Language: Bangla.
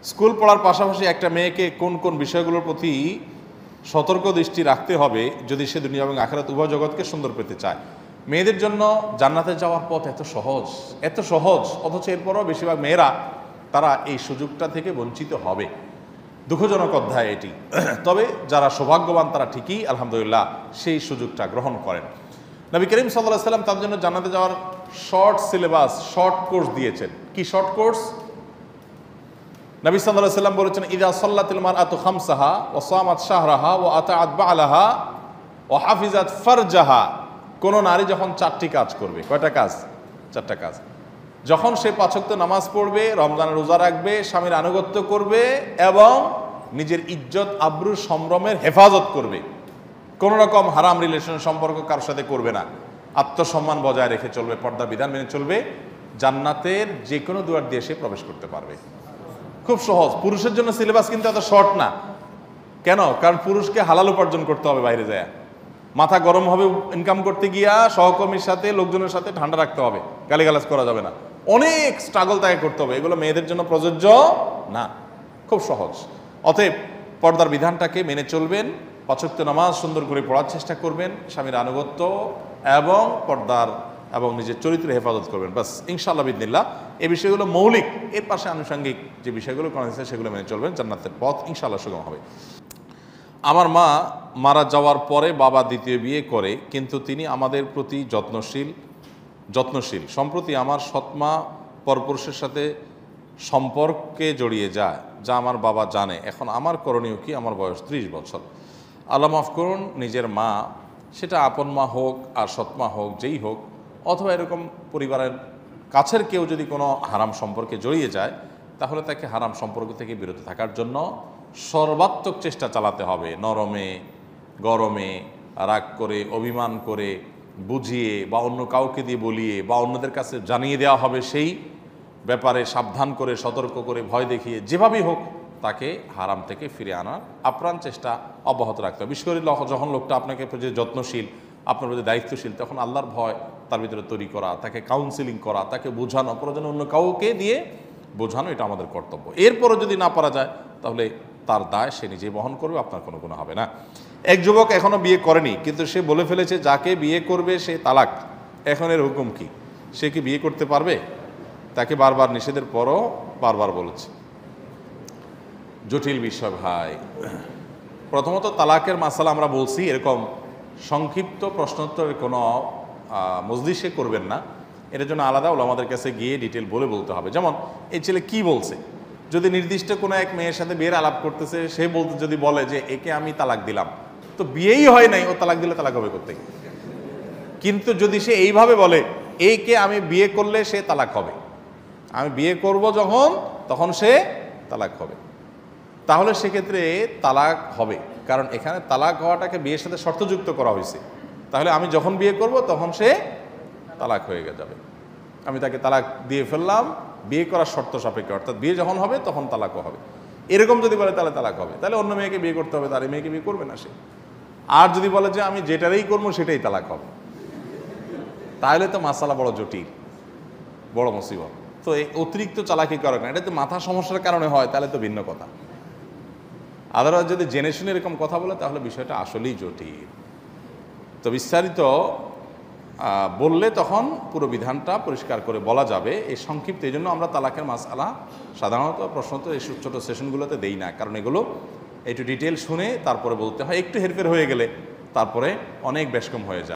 স্কুল পড়ার পাশাপাশি একটা মেয়েকে কোন কোন বিষয়গুলোর প্রতি সতর্ক দৃষ্টি রাখতে হবে যদি সে দুনিয়া এবং আখিরাত উভয় জগৎকে সুন্দর পেতে চায়? মেয়েদের জন্য জান্নাতে যাওয়ার পথ এত সহজ, অথচ এরপরও বেশিরভাগ মেয়েরা তারা এই সুযোগটা থেকে বঞ্চিত হবে। দুঃখজনক অধ্যায় এটি। তবে যারা সৌভাগ্যবান তারা ঠিকই আলহামদুলিল্লাহ সেই সুযোগটা গ্রহণ করেন। নবী করিম সাল্লাল্লাহু আলাইহি সাল্লাম তাদের জন্য জান্নাতে যাওয়ার শর্ট সিলেবাস, শর্ট কোর্স দিয়েছেন। কি শর্ট কোর্স? নবী সাল্লাল্লাহু আলাইহি সাল্লাম বলেছেন, ইযা সাল্লাতিল মারআতু খামসাহা ওয়া সামাত শাহরাহা ওয়া আতাআত বা'লাহা ওয়া হাফিজাত ফারজাহা। কোন নারী যখন চারটি কাজ করবে, কয়টা কাজ? চারটা কাজ। যখন সে 5 ওয়াক্ত নামাজ পড়বে, রমজানের রোজা রাখবে, স্বামীর আনুগত্য করবে এবং নিজের ইজ্জত আবরু সম্ভ্রমের হেফাজত করবে, কোনো রকম হারাম রিলেশন সম্পর্ক কারোর সাথে করবে না, আত্মসম্মান বজায় রেখে চলবে, পর্দার বিধান মেনে চলবে, জান্নাতের যে কোনো দুয়ার দিয়ে সে প্রবেশ করতে পারবে। খুব সহজ। পুরুষের জন্য সিলেবাস কিন্তু এত শর্ট না। কেন? কারণ পুরুষকে হালাল উপার্জন করতে হবে, বাইরে যায় মাথা গরম হবে ইনকাম করতে গিয়া, সহকর্মীর সাথে লোকজনের সাথে ঠান্ডা রাখতে হবে, গালিগালাজ করা যাবে না, অনেক স্ট্রাগল তাকে করতে হবে। এগুলো মেয়েদের জন্য প্রযোজ্য না, খুব সহজ। অতএব পর্দার বিধানটাকে মেনে চলবেন, 5 ওয়াক্ত নামাজ সুন্দর করে পড়ার চেষ্টা করবেন, স্বামীর আনুগত্য এবং পর্দার এবং নিজের চরিত্রের হেফাজত করবেন, বাস ইনশাআল্লাহ বিদিনিল্লাহ। এই বিষয়গুলো মৌলিক, এর পাশে আনুষঙ্গিক যে বিষয়গুলো করা হয়েছে সেগুলো মেনে চলবেন, জান্নাতের পথ ইনশাআল্লাহ সুগম হবে। আমার মা মারা যাওয়ার পরে বাবা দ্বিতীয় বিয়ে করে, কিন্তু তিনি আমাদের প্রতি যত্নশীল। সম্প্রতি আমার সৎমা পরপুরুষের সাথে সম্পর্কে জড়িয়ে যায়, যা আমার বাবা জানে। এখন আমার করণীয় কি? আমার বয়স 30 বছর। আল্লাহ মাফ করুন, নিজের মা, সেটা আপন মা হোক আর সৎমা হোক, যেই হোক, অথবা এরকম পরিবারের কাছের কেউ যদি কোনো হারাম সম্পর্কে জড়িয়ে যায়, তাহলে তাকে হারাম সম্পর্ক থেকে বিরত থাকার জন্য সর্বাত্মক চেষ্টা চালাতে হবে। নরমে গরমে, রাগ করে, অভিমান করে, বুঝিয়ে বা অন্য কাউকে দিয়ে বলিয়ে বা অন্যদের কাছে জানিয়ে দেওয়া হবে, সেই ব্যাপারে সাবধান করে, সতর্ক করে, ভয় দেখিয়ে, যেভাবেই হোক তাকে হারাম থেকে ফিরে আনার আপ্রাণ চেষ্টা অব্যাহত রাখতে হবে। বিশেষ করে যখন লোকটা আপনাকে প্রতি যত্নশীল, আপনার প্রতি দায়িত্বশীল, তখন আল্লাহর ভয় তার ভিতরে তৈরি করা, তাকে কাউন্সিলিং করা, তাকে বোঝানো, প্রয়োজনে অন্য কাউকে দিয়ে বোঝানো, এটা আমাদের কর্তব্য। এরপরও যদি না পারা যায় তাহলে তার দায় সে নিজেই বহন করবে, আপনার কোনো গুনাহ হবে না। এক যুবক এখনো বিয়ে করেনি, কিন্তু সে বলে ফেলেছে যাকে বিয়ে করবে সে তালাক। এখন এর হুকুম কি? সে কি বিয়ে করতে পারবে? তাকে বারবার নিষেধের পরও বারবার বলেছে। জটিল বিষয় ভাই। প্রথমত তালাকের মাসালা আমরা বলছি, এরকম সংক্ষিপ্ত প্রশ্নোত্তরের কোনো মজলিসে করবেন না, এটার জন্য আলাদা ওলামাদের কাছে গিয়ে ডিটেল বলতে হবে। যেমন এই ছেলে কি বলছে, যদি নির্দিষ্ট কোনো এক মেয়ের সাথে বিয়ের আলাপ করতেছে, সে যদি বলে যে একে আমি তালাক দিলাম, তো বিয়েই হয় নাই, ও তালাক দিলে তালাক হবে করতে। কিন্তু যদি সে এইভাবে বলে এইকে আমি বিয়ে করলে সে তালাক হবে, আমি বিয়ে করব যখন, তখন সে তালাক হবে, তাহলে সেক্ষেত্রে তালাক হবে। কারণ এখানে তালাক হওয়াটাকে বিয়ের সাথে শর্তযুক্ত করা হয়েছে। তাহলে আমি যখন বিয়ে করব তখন সে তালাক হয়ে যাবে। আমি তাকে তালাক দিয়ে ফেললাম বিয়ে করার শর্ত সাপেক্ষে, অর্থাৎ বিয়ে যখন হবে তখন তালাকও হবে। এরকম যদি বলে তাহলে তালাক হবে, তাহলে অন্য মেয়েকে বিয়ে করতে হবে, তার এই মেয়েকে বিয়ে করবে না সে। আর যদি বলে যে আমি যেটারই করবো সেটাই তালাক হবে, তাহলে তো মাসালা বড় জটিল, বড় মুসিবত। তো এই অতিরিক্ত চালাকি করার না, এটা তো মাথা সমস্যার কারণে হয়, তাহলে তো ভিন্ন কথা। আদারওয়াইজ যদি জেনে শুনে এরকম কথা বলে তাহলে বিষয়টা আসলেই জটিল। তো বিস্তারিত বললে তখন পুরো বিধানটা পরিষ্কার করে বলা যাবে। এই সংক্ষিপ্ত, এই জন্য আমরা তালাকের মাসআলা সাধারণত প্রশ্নত এই ছোটো সেশনগুলোতে দেই না, কারণ এগুলো একটু ডিটেল শুনে তারপরে বলতে হয়। একটু হেরফের হয়ে গেলে তারপরে অনেক বেশকম হয়ে যায়।